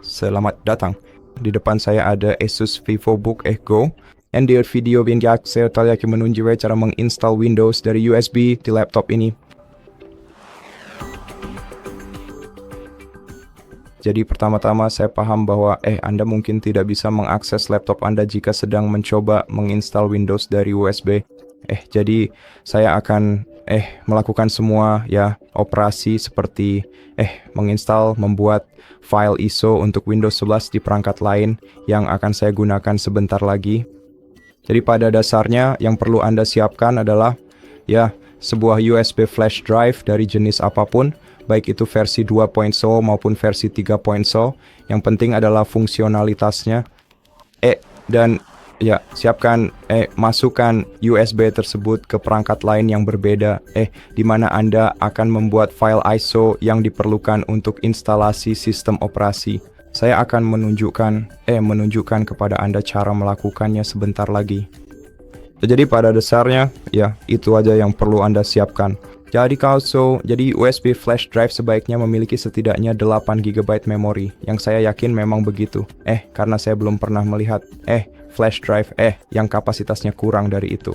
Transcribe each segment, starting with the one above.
Selamat datang. Di depan saya ada Asus VivoBook Go. And di video ini saya akan menunjukkan cara menginstal Windows dari USB di laptop ini. Jadi pertama-tama saya paham bahwa Anda mungkin tidak bisa mengakses laptop Anda jika sedang mencoba menginstal Windows dari USB. Jadi saya akan melakukan semua operasi seperti menginstal, membuat file ISO untuk Windows 11 di perangkat lain yang akan saya gunakan sebentar lagi. Jadi pada dasarnya yang perlu Anda siapkan adalah sebuah USB flash drive dari jenis apapun, baik itu versi 2.0 maupun versi 3.0. Yang penting adalah fungsionalitasnya. Siapkan masukkan USB tersebut ke perangkat lain yang berbeda, di mana Anda akan membuat file ISO yang diperlukan untuk instalasi sistem operasi. Saya akan menunjukkan kepada Anda cara melakukannya sebentar lagi. Jadi pada dasarnya itu aja yang perlu Anda siapkan. Jadi USB flash drive sebaiknya memiliki setidaknya 8 GB memori. Yang saya yakin memang begitu. Karena saya belum pernah melihat flash drive yang kapasitasnya kurang dari itu.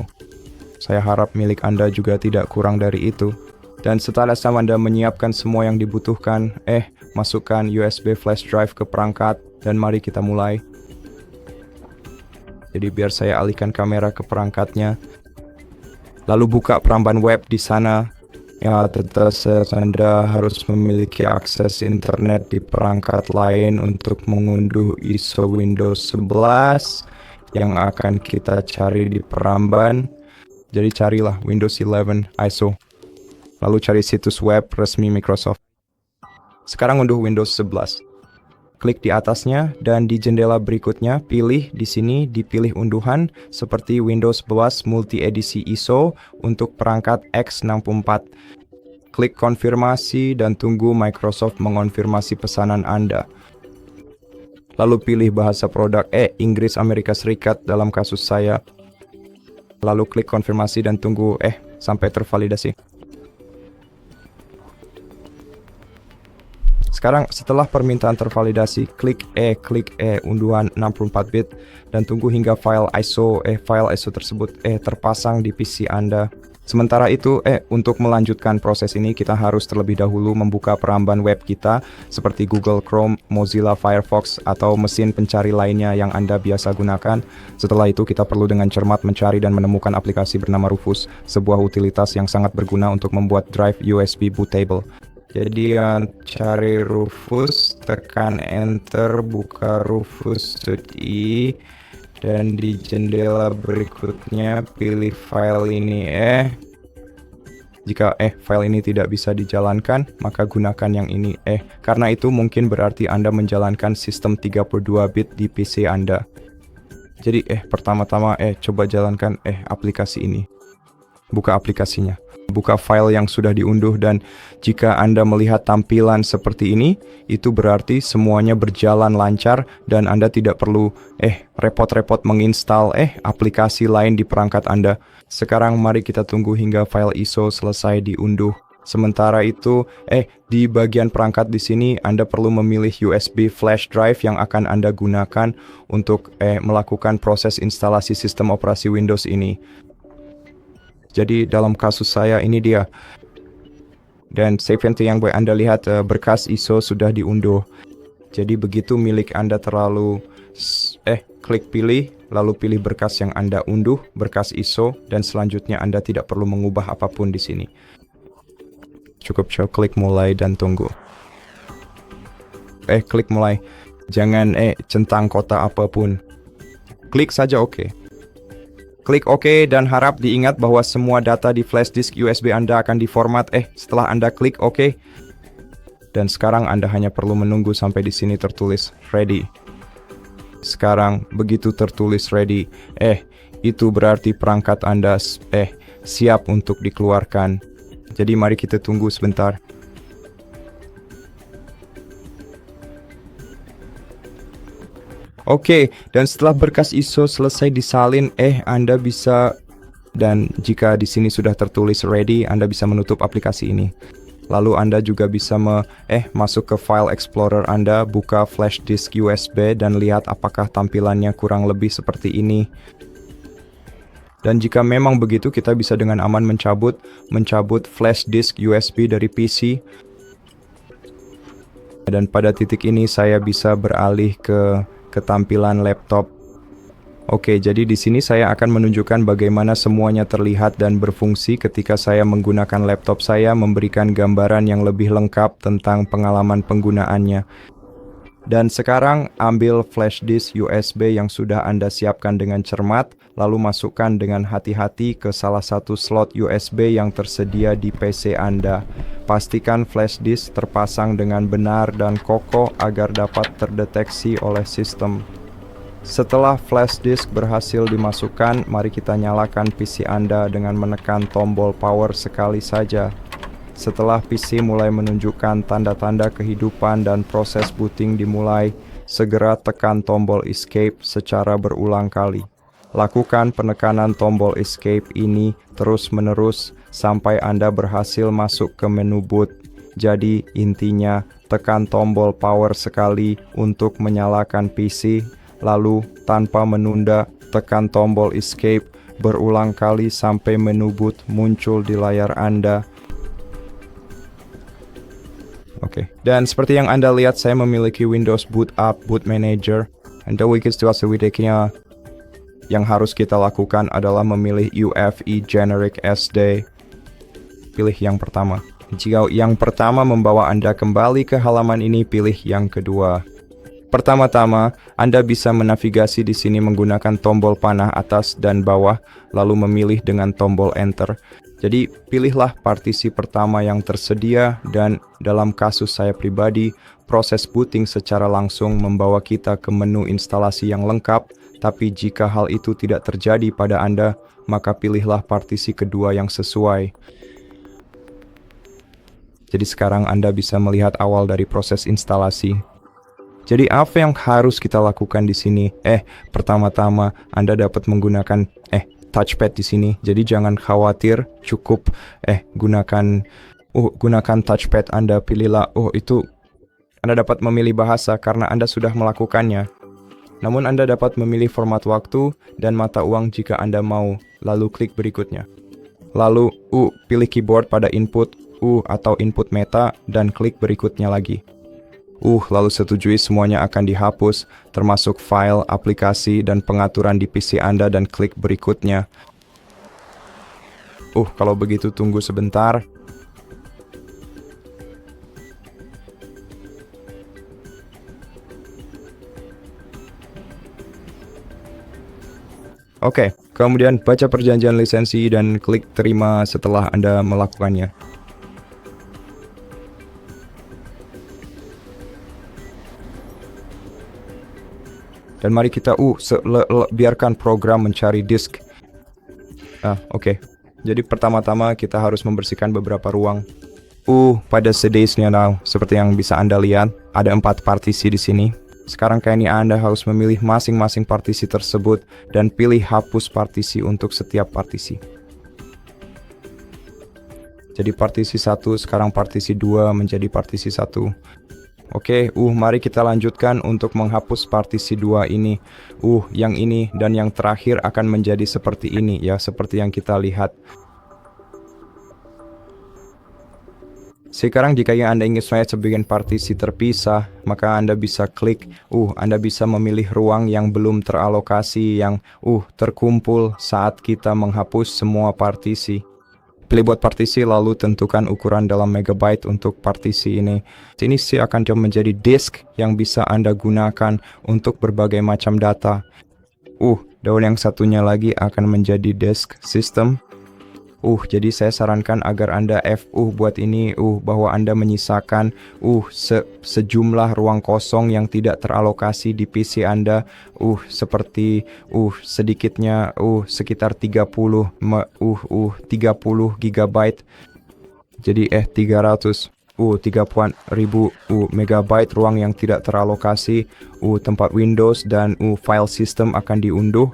Saya harap milik Anda juga tidak kurang dari itu. Dan setelah Anda menyiapkan semua yang dibutuhkan, masukkan USB flash drive ke perangkat dan mari kita mulai. Jadi biar saya alihkan kamera ke perangkatnya. Lalu buka peramban web di sana. Tentu Anda harus memiliki akses internet di perangkat lain untuk mengunduh ISO Windows 11 yang akan kita cari di peramban. Jadi carilah Windows 11 ISO. Lalu cari situs web resmi Microsoft. Sekarang unduh Windows 11. Klik di atasnya dan di jendela berikutnya pilih di sini dipilih unduhan seperti Windows 11 Multi Edisi ISO untuk perangkat x64. Klik konfirmasi dan tunggu Microsoft mengonfirmasi pesanan Anda. Lalu pilih bahasa produk Inggris Amerika Serikat dalam kasus saya. Lalu klik konfirmasi dan tunggu sampai tervalidasi. Sekarang setelah permintaan tervalidasi, klik unduhan 64 bit dan tunggu hingga file ISO tersebut terpasang di PC Anda. Sementara itu, untuk melanjutkan proses ini kita harus terlebih dahulu membuka peramban web kita seperti Google Chrome, Mozilla Firefox atau mesin pencari lainnya yang Anda biasa gunakan. Setelah itu kita perlu dengan cermat mencari dan menemukan aplikasi bernama Rufus, sebuah utilitas yang sangat berguna untuk membuat drive USB bootable. Jadi cari Rufus, tekan enter, buka rufus.i dan di jendela berikutnya pilih file ini. Jika file ini tidak bisa dijalankan, maka gunakan yang ini. Karena itu mungkin berarti Anda menjalankan sistem 32 bit di PC Anda. Jadi pertama-tama coba jalankan aplikasi ini. Buka aplikasinya. Buka file yang sudah diunduh dan jika Anda melihat tampilan seperti ini, itu berarti semuanya berjalan lancar dan Anda tidak perlu repot-repot menginstal aplikasi lain di perangkat Anda. Sekarang mari kita tunggu hingga file ISO selesai diunduh. Sementara itu, di bagian perangkat di sini Anda perlu memilih USB flash drive yang akan Anda gunakan untuk melakukan proses instalasi sistem operasi Windows ini. Jadi dalam kasus saya ini dia. Dan seperti yang Anda lihat berkas ISO sudah diunduh. Jadi begitu milik Anda terlalu klik pilih, lalu pilih berkas yang Anda unduh, berkas ISO, dan selanjutnya Anda tidak perlu mengubah apapun di sini. Cukup klik mulai dan tunggu. Klik mulai. Jangan centang kotak apapun. Klik saja OK. Klik OK dan harap diingat bahwa semua data di flash disk USB Anda akan diformat setelah Anda klik OK. Dan sekarang Anda hanya perlu menunggu sampai di sini tertulis ready. Sekarang begitu tertulis ready, itu berarti perangkat Anda siap untuk dikeluarkan. Jadi mari kita tunggu sebentar. Oke, dan setelah berkas ISO selesai disalin, Anda bisa, dan jika di sini sudah tertulis ready, Anda bisa menutup aplikasi ini. Lalu Anda juga bisa masuk ke file explorer Anda, buka flash disk USB dan lihat apakah tampilannya kurang lebih seperti ini. Dan jika memang begitu, kita bisa dengan aman mencabut flash disk USB dari PC. Dan pada titik ini saya bisa beralih ke tampilan laptop. Oke, jadi di sini saya akan menunjukkan bagaimana semuanya terlihat dan berfungsi ketika saya menggunakan laptop saya, memberikan gambaran yang lebih lengkap tentang pengalaman penggunaannya. Dan sekarang ambil flash disk USB yang sudah Anda siapkan dengan cermat, lalu masukkan dengan hati-hati ke salah satu slot USB yang tersedia di PC Anda. Pastikan flash disk terpasang dengan benar dan kokoh agar dapat terdeteksi oleh sistem. Setelah flash disk berhasil dimasukkan, mari kita nyalakan PC Anda dengan menekan tombol power sekali saja. Setelah PC mulai menunjukkan tanda-tanda kehidupan dan proses booting dimulai, segera tekan tombol escape secara berulang kali. Lakukan penekanan tombol escape ini terus-menerus sampai Anda berhasil masuk ke menu boot. Jadi intinya, tekan tombol power sekali untuk menyalakan PC, lalu tanpa menunda, tekan tombol escape berulang kali sampai menu boot muncul di layar Anda. Oke, dan seperti yang Anda lihat, saya memiliki Windows Boot Up Boot Manager. Anda begitu sedikitnya. Yang harus kita lakukan adalah memilih UEFI Generic SD. Pilih yang pertama. Jika yang pertama membawa Anda kembali ke halaman ini, pilih yang kedua. Pertama-tama, Anda bisa menavigasi di sini menggunakan tombol panah atas dan bawah, lalu memilih dengan tombol Enter. Jadi, pilihlah partisi pertama yang tersedia dan dalam kasus saya pribadi, proses booting secara langsung membawa kita ke menu instalasi yang lengkap, tapi jika hal itu tidak terjadi pada Anda, maka pilihlah partisi kedua yang sesuai. Jadi sekarang Anda bisa melihat awal dari proses instalasi. Jadi apa yang harus kita lakukan di sini? Pertama-tama Anda dapat menggunakan touchpad di sini. Jadi jangan khawatir, cukup gunakan touchpad Anda, pilihlah itu Anda dapat memilih bahasa karena Anda sudah melakukannya. Namun Anda dapat memilih format waktu dan mata uang jika Anda mau, lalu klik berikutnya. Lalu pilih keyboard pada input atau input meta dan klik berikutnya lagi. Lalu setujui semuanya akan dihapus, termasuk file, aplikasi, dan pengaturan di PC Anda dan klik berikutnya. Kalau begitu tunggu sebentar. Oke, kemudian baca perjanjian lisensi dan klik terima setelah Anda melakukannya. Dan mari kita biarkan program mencari disk. Oke. Jadi pertama-tama kita harus membersihkan beberapa ruang. Pada CD-nya seperti yang bisa Anda lihat, ada 4 partisi di sini. Sekarang kayaknya Anda harus memilih masing-masing partisi tersebut dan pilih hapus partisi untuk setiap partisi. Jadi partisi 1, sekarang partisi 2 menjadi partisi 1. Oke, mari kita lanjutkan untuk menghapus partisi 2 ini. Yang ini dan yang terakhir akan menjadi seperti ini ya, seperti yang kita lihat. Sekarang jika Anda ingin sebagian partisi terpisah, maka Anda bisa klik, Anda bisa memilih ruang yang belum teralokasi, yang terkumpul saat kita menghapus semua partisi. Pilih buat partisi, lalu tentukan ukuran dalam megabyte untuk partisi ini. Ini akan menjadi disk yang bisa Anda gunakan untuk berbagai macam data. Daun yang satunya lagi akan menjadi disk system. Jadi saya sarankan agar Anda buat ini, bahwa Anda menyisakan sejumlah ruang kosong yang tidak teralokasi di PC Anda, seperti sedikitnya sekitar 30 GB. Jadi 30-an ribu megabyte ruang yang tidak teralokasi, tempat Windows dan file system akan diunduh,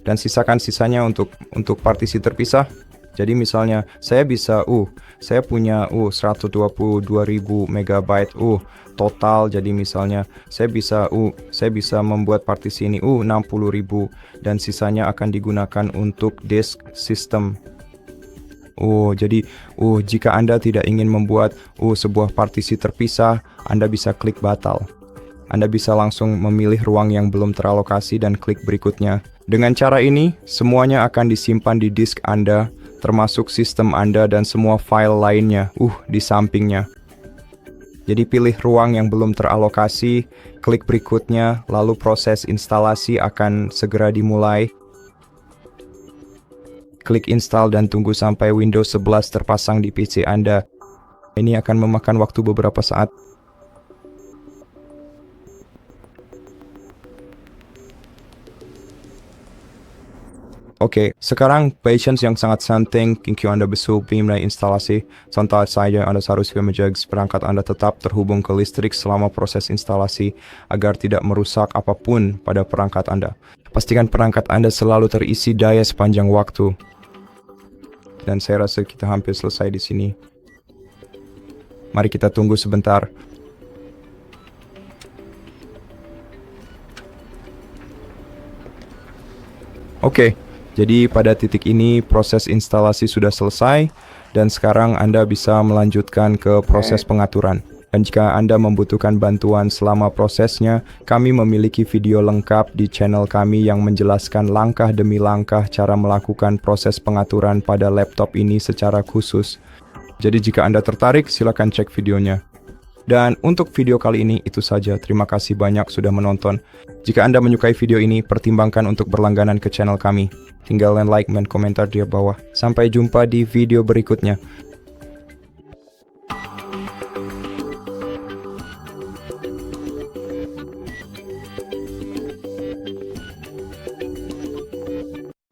dan sisakan sisanya untuk partisi terpisah. Jadi misalnya saya bisa saya punya 122.000 megabyte total. Jadi misalnya saya bisa membuat partisi ini 60.000 dan sisanya akan digunakan untuk disk system. Jadi jika Anda tidak ingin membuat sebuah partisi terpisah, Anda bisa klik batal. Anda bisa langsung memilih ruang yang belum teralokasi dan klik berikutnya. Dengan cara ini, semuanya akan disimpan di disk Anda, termasuk sistem Anda dan semua file lainnya, di sampingnya. Jadi pilih ruang yang belum teralokasi, klik berikutnya, lalu proses instalasi akan segera dimulai. Klik install dan tunggu sampai Windows 11 terpasang di PC Anda. Ini akan memakan waktu beberapa saat. Oke, sekarang patience yang sangat penting jika Anda besok memulai instalasi. Contoh saja Anda seharusnya menjaga perangkat Anda tetap terhubung ke listrik selama proses instalasi agar tidak merusak apapun pada perangkat Anda. Pastikan perangkat Anda selalu terisi daya sepanjang waktu. Dan saya rasa kita hampir selesai di sini. Mari kita tunggu sebentar. Oke. Jadi pada titik ini proses instalasi sudah selesai dan sekarang Anda bisa melanjutkan ke proses pengaturan. Dan jika Anda membutuhkan bantuan selama prosesnya, kami memiliki video lengkap di channel kami yang menjelaskan langkah demi langkah cara melakukan proses pengaturan pada laptop ini secara khusus. Jadi jika Anda tertarik, silakan cek videonya. Dan untuk video kali ini itu saja. Terima kasih banyak sudah menonton. Jika Anda menyukai video ini, pertimbangkan untuk berlangganan ke channel kami. Tinggal like dan komentar di bawah. Sampai jumpa di video berikutnya.